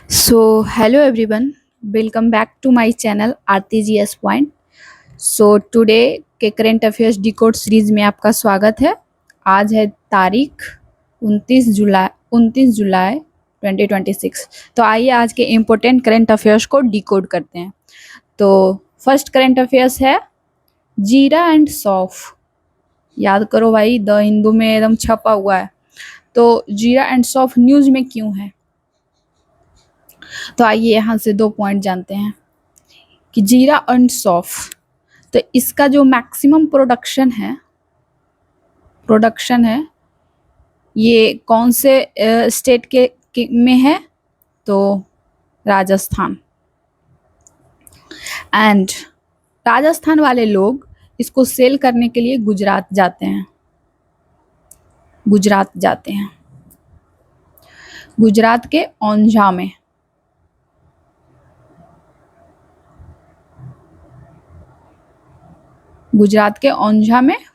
So, hello everyone, welcome back to my channel RTGS Point. So today के current affairs decode series में आपका स्वागत है। आज है तारीख 29 जुलाई 2026। तो आइए आज के इम्पोर्टेंट करंट अफेयर्स को डिकोड करते हैं। तो फर्स्ट करंट अफेयर्स है जीरा एंड सौफ। याद करो भाई, द हिंदू में एकदम छपा हुआ है। तो जीरा एंड सौफ न्यूज़ में क्यों है? तो आइए यहाँ से 2 पॉइंट जानते हैं कि जीरा एंड सौफ, तो इसका जो मैक्सिमम प्रोडक्शन है ये कौन से स्टेट में है? तो राजस्थान। एंड राजस्थान वाले लोग इसको सेल करने के लिए गुजरात जाते हैं। गुजरात के ओंझा में।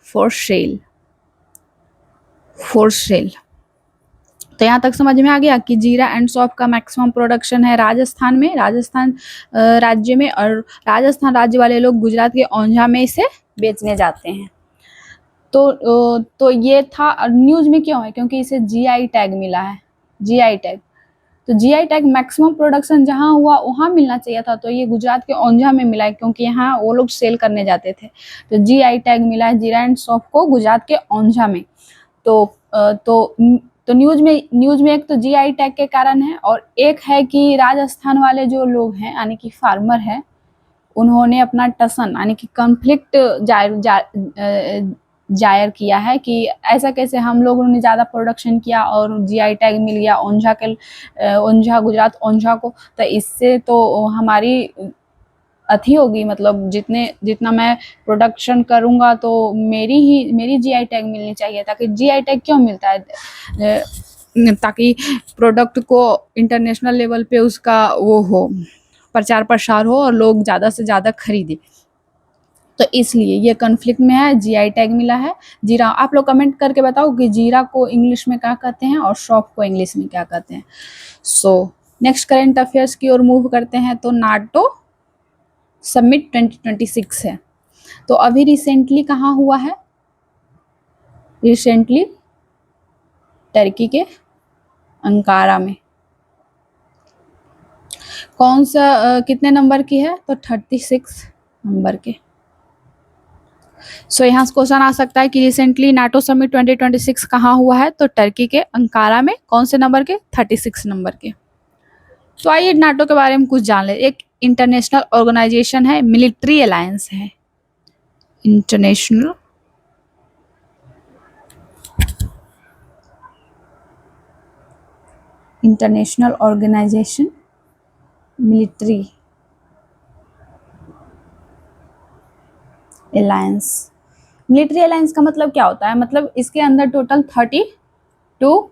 For sale. तो यहाँ तक समझ में आ गया कि जीरा एंड सौफ का मैक्सिमम प्रोडक्शन है राजस्थान में, राजस्थान राज्य में, और राजस्थान राज्य वाले लोग गुजरात के ओंझा में इसे बेचने जाते हैं। तो ये था न्यूज़ में क्यों है? क्योंकि इसे जीआई टैग मिला है। जीआई टैग, तो जीआई टैग मैक्सिमम प्रोडक्शन जहाँ हुआ वहाँ मिलना चाहिए था, तो ये गुजरात के ओंझा में मिला है क्योंकि यहाँ वो लोग सेल करने जाते थे। तो जीआई टैग मिला है जीरा एंड सौफ को गुजरात के ओंझा में। तो न्यूज़ में एक तो जीआई टैग के कारण है, और एक है कि राजस्थान वाले जो लोग हैं यानी कि फार्मर हैं, उन्होंने अपना टसन यानी कि कॉन्फ्लिक्ट जाहिर किया है कि ऐसा कैसे हम लोगों ने ज़्यादा प्रोडक्शन किया और जीआई टैग मिल गया गुजरात ओंझा को। तो इससे तो हमारी अथी होगी, मतलब जितना मैं प्रोडक्शन करूँगा तो मेरी जीआई टैग मिलनी चाहिए। ताकि जीआई टैग क्यों मिलता है? ताकि प्रोडक्ट को इंटरनेशनल लेवल पे उसका वो हो, प्रचार प्रसार हो और लोग ज़्यादा से ज़्यादा खरीदें। तो इसलिए ये कॉन्फ्लिक्ट में है, जीआई टैग मिला है जीरा। आप लोग कमेंट करके बताओ कि जीरा को इंग्लिश में क्या कहते हैं और सौफ को इंग्लिश में क्या कहते हैं। सो नेक्स्ट करंट अफेयर्स की ओर मूव करते हैं। तो नाटो समिट 2026 है। तो अभी रिसेंटली कहाँ हुआ है? रिसेंटली टर्की के अंकारा में। कौन सा कितने नंबर की है? तो 36 नंबर के। सो यहाँ क्वेश्चन आ सकता है कि रिसेंटली नाटो समिट 2026 कहाँ हुआ है? तो टर्की के अंकारा में। कौन से नंबर के? 36 नंबर के। तो आइए नाटो के बारे में कुछ जान ले। एक इंटरनेशनल ऑर्गेनाइजेशन है, मिलिट्री अलायंस है। International organisation military alliance. Military alliance का मतलब क्या होता है? मतलब इसके अंदर टोटल 32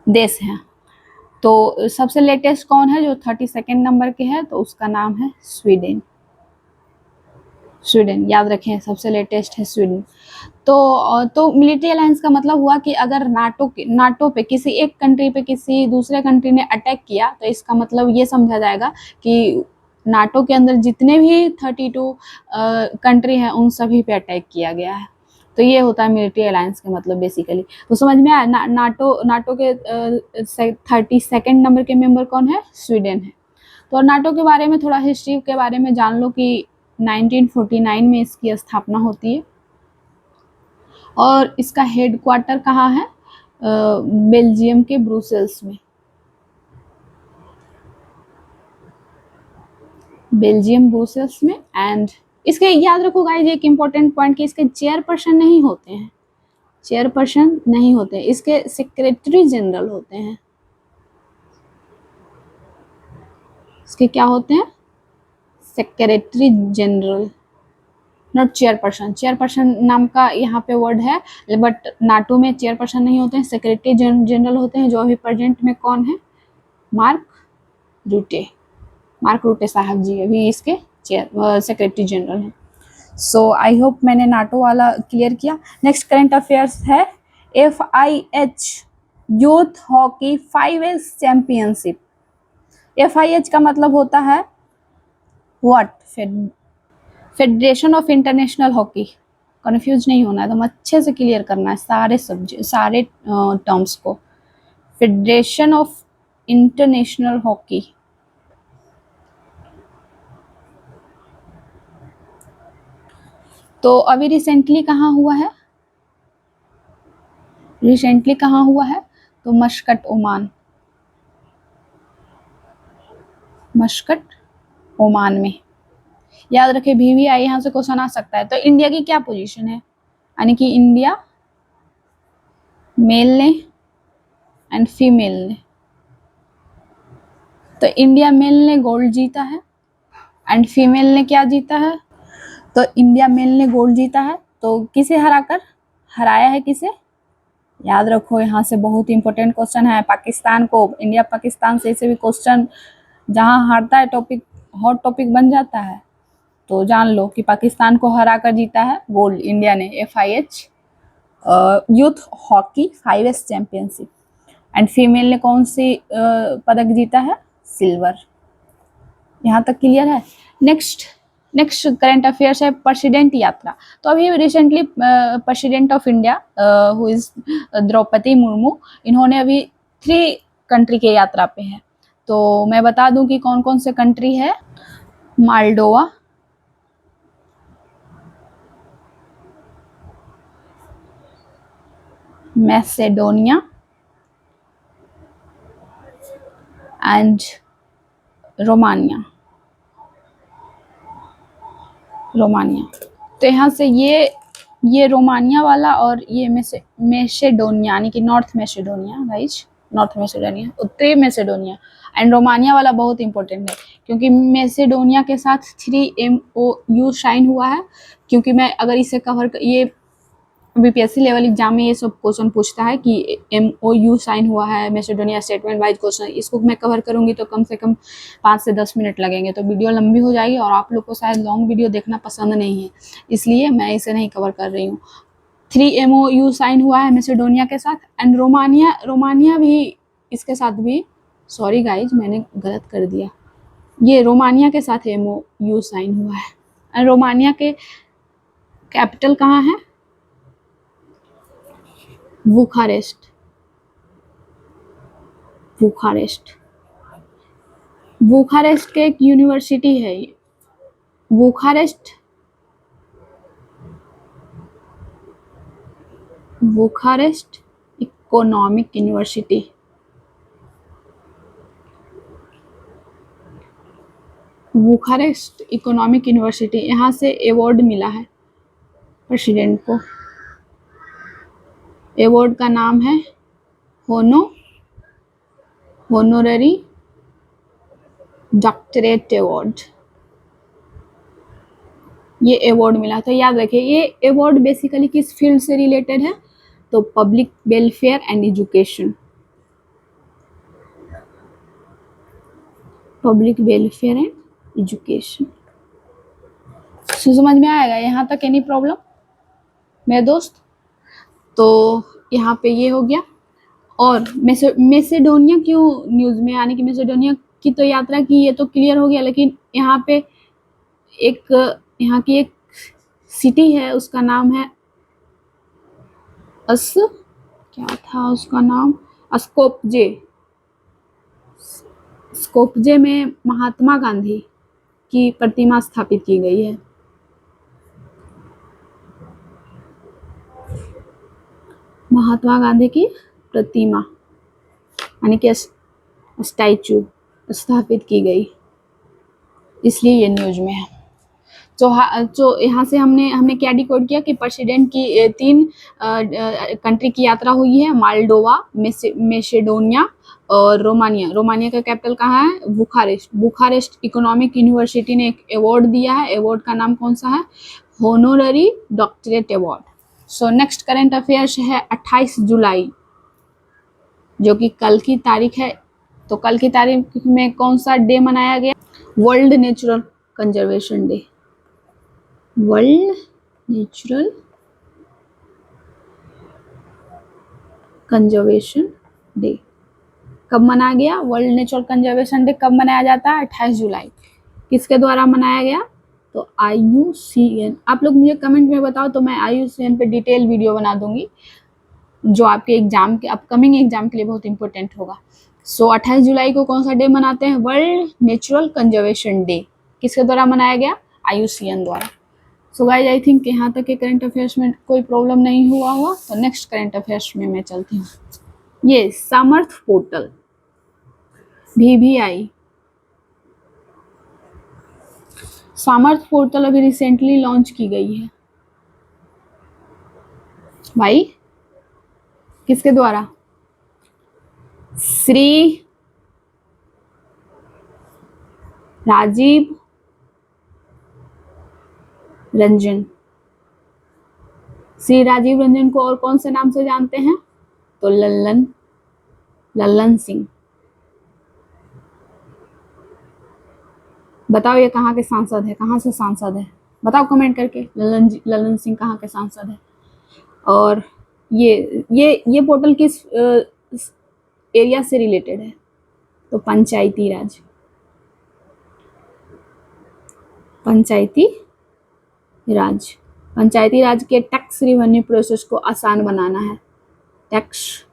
देश हैं। तो सबसे लेटेस्ट कौन है जो 32 नंबर के है? तो उसका नाम है स्वीडन। याद रखें, सबसे लेटेस्ट है स्वीडन। तो मिलिट्री अलायंस का मतलब हुआ कि अगर नाटो पे किसी एक कंट्री पे किसी दूसरे कंट्री ने अटैक किया तो इसका मतलब ये समझा जाएगा कि नाटो के अंदर जितने भी 32 कंट्री हैं उन सभी पे अटैक किया गया है। तो ये होता है मिलिट्री अलायंस का मतलब बेसिकली। तो समझ में आया? नाटो के 32 नंबर के मेंबर कौन है? स्वीडन है। तो नाटो के बारे में थोड़ा हिस्ट्री के बारे में जान लो कि 1949 में इसकी स्थापना होती है और इसका हेडक्वार्टर कहाँ है? बेल्जियम के ब्रुसेल्स में। एंड इसके याद रखो गाइस, एक इम्पोर्टेंट पॉइंट कि इसके चेयरपर्सन नहीं होते हैं। इसके सेक्रेटरी जनरल होते हैं। इसके क्या होते हैं? Secretary general, not chairperson. Chairperson नाम का यहाँ पे वर्ड है, बट नाटो में चेयरपर्सन नहीं होते हैं, सेक्रेटरी जनरल होते हैं। जो अभी प्रेजेंट में कौन है? मार्क रूटे साहब जी अभी इसके सेक्रेटरी जनरल हैं। सो आई होप मैंने नाटो वाला क्लियर किया। नेक्स्ट करंट अफेयर्स है FIH youth hockey 5S championship. FIH का मतलब होता है what? Federation of international hockey. Confuse नहीं होना है, एकदम अच्छे से क्लियर करना है सारे टर्म्स को। Federation of international hockey. तो अभी रिसेंटली कहाँ हुआ है? रिसेंटली कहाँ हुआ है? तो मस्कट, ओमान। मस्कट, ओमान में। याद रखे VVI यहाँ से क्वेश्चन आ सकता है। तो इंडिया की क्या पोजीशन है? यानी कि इंडिया मेल ने एंड फीमेल ने। तो इंडिया मेल ने गोल्ड जीता है एंड फीमेल ने क्या जीता है? तो इंडिया मेल ने गोल्ड जीता है। तो किसे हराकर? हराया है किसे? याद रखो, यहाँ से बहुत इंपॉर्टेंट क्वेश्चन है। पाकिस्तान को, इंडिया पाकिस्तान से भी क्वेश्चन जहाँ हारता है टॉपिक हॉट टॉपिक बन जाता है। तो जान लो कि पाकिस्तान को हरा कर जीता है गोल्ड इंडिया ने FIH youth hockey 5S championship. And female ने कौन सी पदक जीता है? सिल्वर। यहाँ तक क्लियर है? नेक्स्ट करंट अफेयर्स है प्रेसिडेंट यात्रा। तो अभी recently president of India who is Droupadi Murmu, इन्होंने अभी 3 कंट्री के यात्रा पे है। तो मैं बता दूं कि कौन कौन से कंट्री है। Moldova, Macedonia and Romania. तो यहाँ से ये रोमानिया वाला और ये मैसेडोनिया यानी कि North Macedonia, guys North Macedonia, उत्तरी मैसेडोनिया एंड रोमानिया वाला बहुत इंपॉर्टेंट है क्योंकि मैसेडोनिया के साथ 3MOU साइन हुआ है। क्योंकि मैं अगर इसे कवर, ये BPSC लेवल एग्जाम में ये सब क्वेश्चन पूछता है कि MOU साइन हुआ है मैसेडोनिया, स्टेटमेंट वाइज क्वेश्चन। इसको मैं कवर करूंगी तो कम से कम 5 से 10 मिनट लगेंगे, तो वीडियो लंबी हो जाएगी और आप लोग को शायद लॉन्ग वीडियो देखना पसंद नहीं है, इसलिए मैं इसे नहीं कवर कर रही हूँ। 3MOU साइन हुआ है मैसेडोनिया के साथ एंड रोमानिया भी इसके साथ भी, सॉरी गाइज मैंने गलत कर दिया, ये रोमानिया के साथ MOU साइन हुआ है। एंड रोमानिया के कैपिटल कहाँ है? बुखारेस्ट। बुखारेस्ट के एक यूनिवर्सिटी है ये, Bucharest economic university. Bucharest economic university, यहाँ से अवार्ड मिला है प्रेसिडेंट को। अवार्ड का नाम है होनोररी डॉक्टरेट अवार्ड। ये अवार्ड मिला, तो याद रखिए ये अवार्ड बेसिकली किस फील्ड से रिलेटेड है? तो public welfare and education. Public welfare and education. समझ में आएगा यहाँ तक? एनी प्रॉब्लम मेरे दोस्त? तो यहाँ पे ये हो गया। और मैसेडोनिया क्यों न्यूज में, यानी कि मैसेडोनिया की तो यात्रा की, ये तो क्लियर हो गया, लेकिन यहाँ पे यहाँ की एक सिटी है, उसका नाम है क्या था उसका नाम? स्कोपजे में महात्मा गांधी की प्रतिमा स्थापित की गई है। महात्मा गांधी की प्रतिमा यानी कि स्टैचू स्थापित की गई, इसलिए ये न्यूज में है। तो यहाँ से हमने क्या डिकोड किया कि प्रेसिडेंट की 3 कंट्री की यात्रा हुई है, मालडोवा, मैसेडोनिया और रोमानिया का कैपिटल कहाँ है? बुखारेस्ट इकोनॉमिक यूनिवर्सिटी ने एक अवार्ड दिया है। अवार्ड का नाम कौन सा है? Honorary doctorate award. So next current affairs है 28 जुलाई, जो कि कल की तारीख है। तो कल की तारीख में कौन सा डे मनाया गया? World natural conservation day. World natural conservation day कब मनाया गया? वर्ल्ड नेचुरल कंजर्वेशन डे कब मनाया जाता है? 28 जुलाई। किसके द्वारा मनाया गया? तो IUCN। आप लोग मुझे कमेंट में बताओ तो मैं IUCN पे डिटेल वीडियो बना दूंगी, जो आपके एग्जाम के अपकमिंग एग्जाम के लिए बहुत इंपॉर्टेंट होगा। 28 जुलाई को कौन सा डे मनाते हैं? World natural conservation day. किसके द्वारा मनाया गया? IUCN द्वारा। सो गाइज आई थिंक यहाँ तक के करंट अफेयर्स में कोई प्रॉब्लम नहीं हुआ हुआ, तो नेक्स्ट करंट अफेयर्स में मैं चलती हूँ। ये सामर्थ पोर्टल VVI, सामर्थ पोर्टल अभी रिसेंटली लॉन्च की गई है भाई। किसके द्वारा? श्री राजीव रंजन। श्री राजीव रंजन को और कौन से नाम से जानते हैं? तो लल्लन सिंह। बताओ ये कहाँ के सांसद है? कहाँ से सांसद है? बताओ कमेंट करके, लल्लन सिंह कहाँ के सांसद है? और ये पोर्टल किस एरिया से रिलेटेड है? तो पंचायती राज। पंचायती राज के टैक्स रिवेन्यू प्रोसेस को आसान बनाना है। टैक्स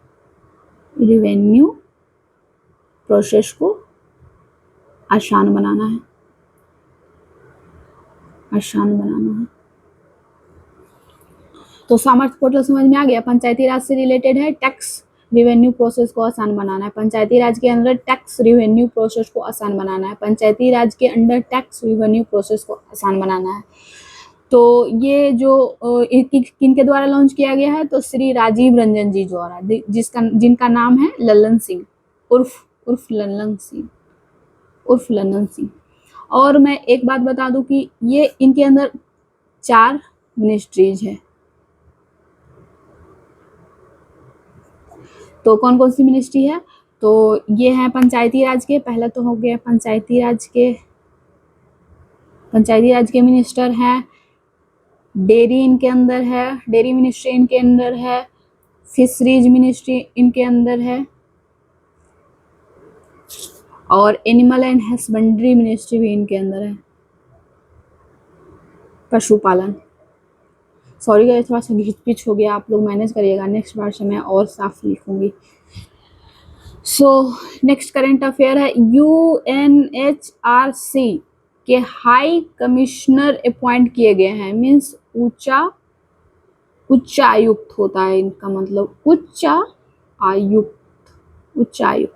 रिवेन्यू प्रोसेस को आसान बनाना है। तो सामर्थ पोर्टल समझ में आ गया? पंचायती राज से रिलेटेड है, टैक्स रिवेन्यू प्रोसेस को आसान बनाना है। पंचायती राज के अंदर टैक्स रिवेन्यू प्रोसेस को आसान बनाना है। पंचायती राज के अंदर टैक्स रिवेन्यू प्रोसेस को आसान बनाना है। तो ये जो किनके द्वारा लॉन्च किया गया है? तो श्री राजीव रंजन जी द्वारा, जिनका नाम है लल्लन सिंह उर्फ लल्लन सिंह। और मैं एक बात बता दूं कि ये इनके अंदर 4 मिनिस्ट्रीज है। तो कौन कौन सी मिनिस्ट्री है? तो ये है पंचायती राज के, पहले तो हो गया पंचायती राज के मिनिस्टर हैं। डेयरी इनके अंदर है, डेयरी मिनिस्ट्री इनके अंदर है। फिशरीज मिनिस्ट्री इनके अंदर है, और एनिमल एंड हस्बेंड्री मिनिस्ट्री भी इनके अंदर है। पशुपालन। सॉरी गाइस, थोड़ा सा घिच पिच हो गया, आप लोग मैनेज करिएगा, नेक्स्ट बार से मैं और साफ लिखूंगी। सो नेक्स्ट करंट अफेयर है, UNHRC के हाई कमिश्नर अपॉइंट किए गए हैं। मीन्स उच्चायुक्त होता है इनका मतलब, उच्चायुक्त।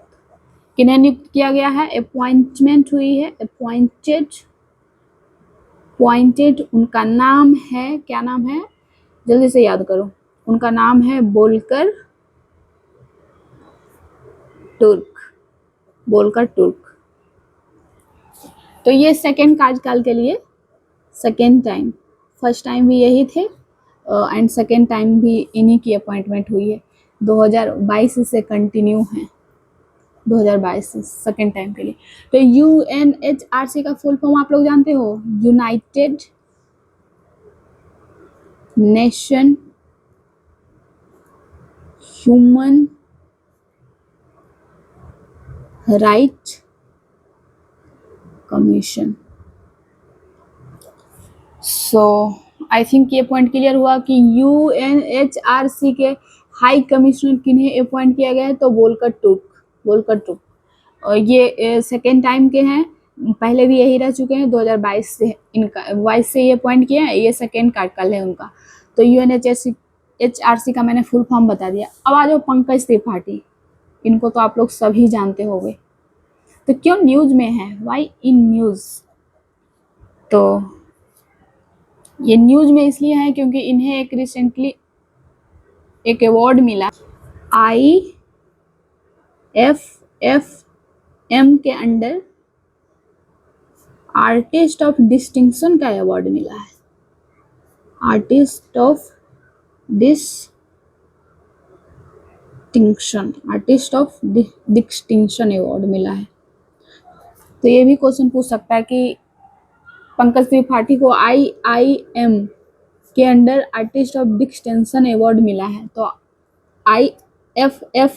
किन्हें नियुक्त किया गया है? अपॉइंटमेंट हुई है, अपॉइंटेड। उनका नाम है, क्या नाम है? जल्दी से याद करो। उनका नाम है बोलकर टुर्क। तो ये सेकेंड कार्यकाल के लिए सेकेंड टाइम, फर्स्ट टाइम भी यही थे एंड सेकेंड टाइम भी इन्हीं की अपॉइंटमेंट हुई है। 2022 से कंटिन्यू है, 2022 से सेकेंड टाइम के लिए। तो UNHRC का फुल फॉर्म आप लोग जानते हो? United nation human right commission. So I think ये पॉइंट क्लियर हुआ कि UNHRC के हाई कमिश्नर किन्हें अपॉइंट किया गया है? तो बोलकर टुर्क। और ये सेकेंड टाइम के हैं, पहले भी यही रह चुके हैं। 2022 से ये अपॉइंट किए हैं, ये सेकेंड कार्यकाल है उनका। तो UNHRC का मैंने फुल फॉर्म बता दिया। अब आ जाओ पंकज त्रिपाठी, इनको तो आप लोग सभी जानते होंगे। तो क्यों न्यूज में है? Why in news? तो ये न्यूज में इसलिए है क्योंकि इन्हें एक रिसेंटली एक अवार्ड मिला, IFFM के अंडर आर्टिस्ट ऑफ डिस्टिंक्शन का अवार्ड मिला है। आर्टिस्ट ऑफ डिस्टिंक्शन अवार्ड मिला है। तो ये भी क्वेश्चन पूछ सकता है कि पंकज त्रिपाठी को IIM के under artist of distinction award मिला है। तो IFFM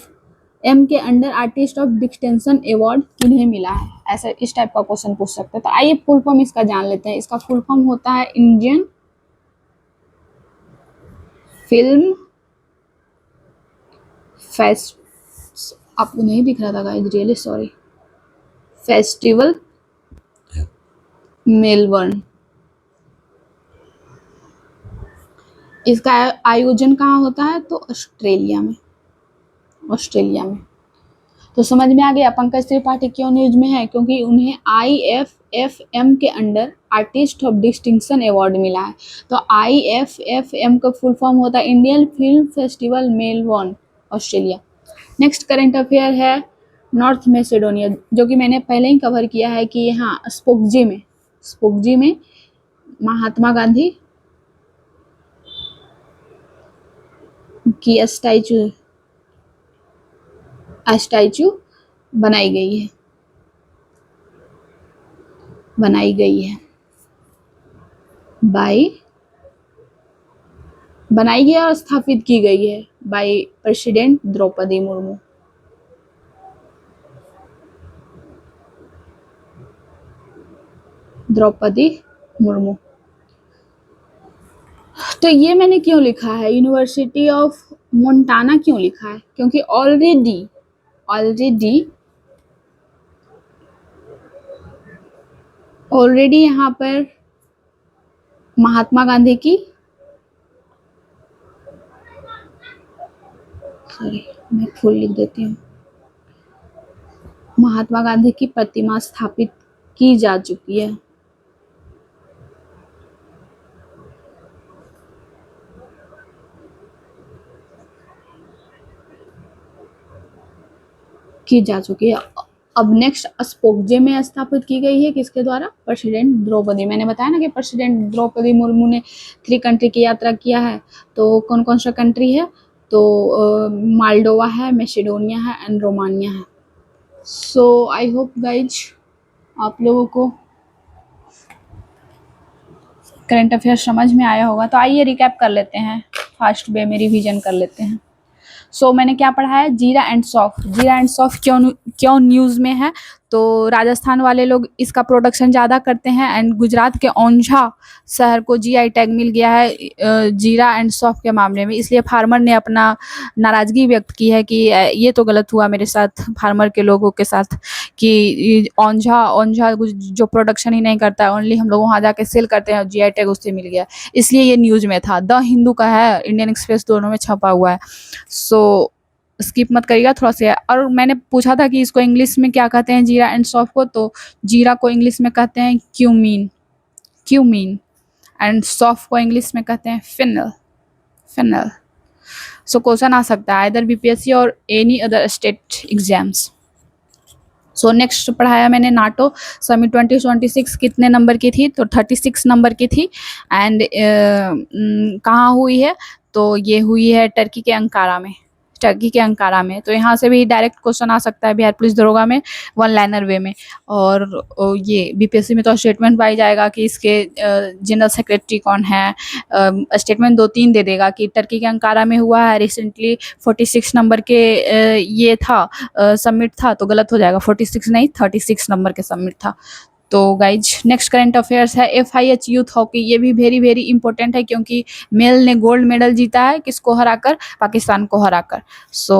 एम के under artist of distinction award किन्हें मिला है, ऐसा इस टाइप का क्वेश्चन पूछ सकते हैं। तो आइए फुल फॉर्म इसका जान लेते हैं। इसका फुल फॉर्म होता है इंडियन फिल्म फेस्ट, आपको नहीं दिख रहा था guys, really sorry, festival Melbourne. इसका आयोजन कहाँ होता है, तो ऑस्ट्रेलिया में, ऑस्ट्रेलिया में। तो समझ में आ गया पंकज त्रिपाठी क्यों न्यूज में है, क्योंकि उन्हें IFFM के under artist of distinction award मिला है। तो IFFM का फुल फॉर्म होता है Indian film festival Melbourne, Australia. Next current affair है नॉर्थ मैसेडोनिया, जो कि मैंने पहले ही कवर किया है कि यहाँ स्पोकजी में महात्मा गांधी की स्टैचू बनाई गई है, बनाई गई और स्थापित की गई है बाय प्रेसिडेंट द्रौपदी मुर्मू। तो ये मैंने क्यों लिखा है यूनिवर्सिटी ऑफ मोंटाना क्यों लिखा है, क्योंकि ऑलरेडी यहाँ पर महात्मा गांधी की, सॉरी मैं फुल लिख देती हूँ, महात्मा गांधी की प्रतिमा स्थापित की जा चुकी है। अब नेक्स्ट स्पोकजे में स्थापित की गई है किसके द्वारा, प्रेसिडेंट द्रौपदी। मैंने बताया ना कि प्रेसिडेंट द्रौपदी मुर्मू ने 3 कंट्री की यात्रा किया है। तो कौन कौन सा कंट्री है, तो मालडोवा है, मैसेडोनिया है एंड रोमानिया है। सो आई होप गाइज आप लोगों को करंट अफेयर समझ में आया होगा। तो आइए रिकैप कर लेते हैं, फास्ट वे में रिवीजन कर लेते हैं। मैंने क्या पढ़ा है, जीरा एंड सौंफ क्यों न्यूज़ में है, तो राजस्थान वाले लोग इसका प्रोडक्शन ज़्यादा करते हैं एंड गुजरात के ओंझा शहर को GI टैग मिल गया है जीरा एंड सौंफ के मामले में। इसलिए फार्मर ने अपना नाराज़गी व्यक्त की है कि ये तो गलत हुआ मेरे साथ, फार्मर के लोगों के साथ, कि ओंझा जो प्रोडक्शन ही नहीं करता है, ओनली हम लोग वहाँ जाके सेल करते हैं और GI टैग उससे मिल गया, इसलिए ये न्यूज़ में था। द हिंदू का है, इंडियन एक्सप्रेस, दोनों में छपा हुआ है। स्किप मत करिएगा थोड़ा सा। और मैंने पूछा था कि इसको इंग्लिश में क्या कहते हैं जीरा एंड सौंफ को, तो जीरा को इंग्लिश में कहते हैं क्यूमीन एंड सौंफ को इंग्लिश में कहते हैं फेनल। क्वेश्चन आ सकता है इधर BPSC और any other state exams. Next पढ़ाया मैंने नाटो समिट 2026 कितने नंबर की थी, तो 36 नंबर की थी। एंड कहाँ हुई है, तो ये हुई है टर्की के अंकारा में। तो यहाँ से भी डायरेक्ट क्वेश्चन आ सकता है बिहार पुलिस दरोगा में, 1 लाइनर वे में। और ये BPSC में तो स्टेटमेंट पाई जाएगा कि इसके जनरल सेक्रेटरी कौन है। स्टेटमेंट 2-3 दे देगा कि टर्की के अंकारा में हुआ है रिसेंटली, 46 नंबर के ये था सबमिट था, तो गलत हो जाएगा, 46 नहीं 36 नंबर के सबमिट था। तो गाइज नेक्स्ट करंट अफेयर्स है FIH यूथ हॉकी। ये भी वेरी इंपॉर्टेंट है, क्योंकि मेल ने गोल्ड मेडल जीता है, किसको हराकर, पाकिस्तान को हराकर।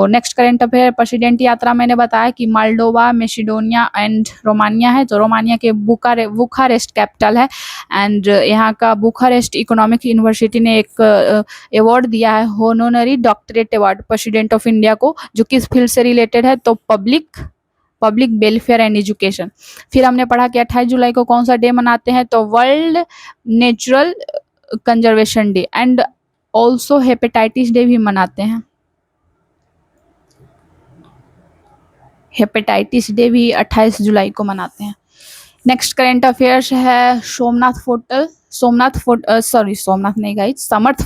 नेक्स्ट करंट अफेयर, प्रेसिडेंट यात्रा मैंने बताया कि मालडोवा, मैसेडोनिया एंड रोमानिया है। तो रोमानिया के बुखारेस्ट कैपिटल है एंड यहाँ का बुखारेस्ट इकोनॉमिक यूनिवर्सिटी ने एक अवार्ड दिया है, honorary doctorate award president of India को, जो किस फील्ड से रिलेटेड है, तो पब्लिक वेलफेयर एंड एजुकेशन। फिर हमने पढ़ा कि 28 जुलाई को कौन सा डे मनाते हैं, तो world natural conservation day and also hepatitis day भी मनाते हैं। हेपेटाइटिस डे भी 28 जुलाई को मनाते हैं। नेक्स्ट करंट अफेयर्स है सोमनाथ नहीं गाइज, समर्थ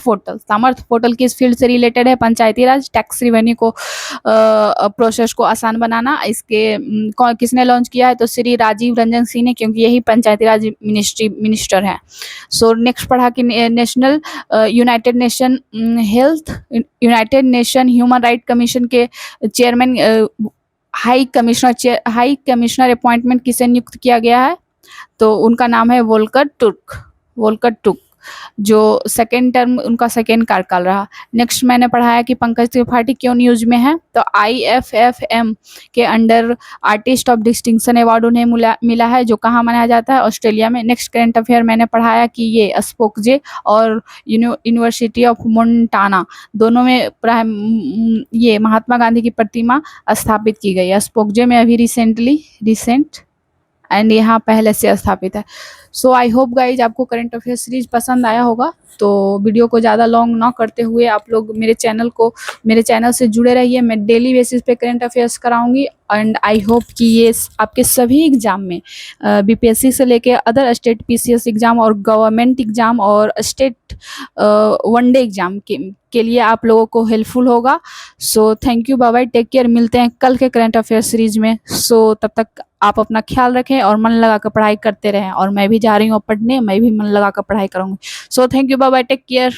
पोर्टल किस फील्ड से रिलेटेड है? पंचायती राज, टैक्स रिवेन्यू को प्रोसेस को आसान बनाना। इसके किसने लॉन्च किया है? तो श्री राजीव रंजन सिंह ने, क्योंकि यही पंचायती राज मिनिस्टर हैं। सो नेक्स्ट पढ़ा कि national United nation human right commission के चेयरमैन हाई कमिश्नर अपॉइंटमेंट किसे नियुक्त किया गया है? तो उनका नाम है वोल्कर टुर्क, जो सेकेंड टर्म उनका सेकेंड कार्यकाल रहा। नेक्स्ट मैंने पढ़ाया कि पंकज त्रिपाठी क्यों न्यूज में है? तो IFFM के under artist of distinction award उन्हें मिला है, जो कहाँ मनाया जाता है? ऑस्ट्रेलिया में। नेक्स्ट करंट अफेयर मैंने पढ़ाया कि ये स्पोकजे और यूनिवर्सिटी ऑफ मोन्टाना दोनों में ये महात्मा गांधी की प्रतिमा स्थापित की गई है। स्पोकजे में अभी रिसेंट एंड यहाँ पहले से स्थापित है। सो आई होप गाइज आपको करंट अफेयर सीरीज पसंद आया होगा। तो वीडियो को ज़्यादा लॉन्ग ना करते हुए आप लोग मेरे चैनल से जुड़े रहिए। मैं डेली बेसिस पे करंट अफेयर्स कराऊंगी एंड आई होप कि ये आपके सभी एग्जाम में BPSC से लेके अदर स्टेट PCS एग्जाम और गवर्नमेंट एग्जाम और स्टेट वनडे एग्जाम के लिए आप लोगों को हेल्पफुल होगा। So thank you, bye bye, take care. मिलते हैं कल के करंट अफेयर सीरीज में। सो तब तक आप अपना ख्याल रखें और मन लगा कर पढ़ाई करते रहें। और मैं भी जा रही हूँ पढ़ने, मैं भी मन लगा कर पढ़ाई करूँगी। So thank you, bye bye, take care.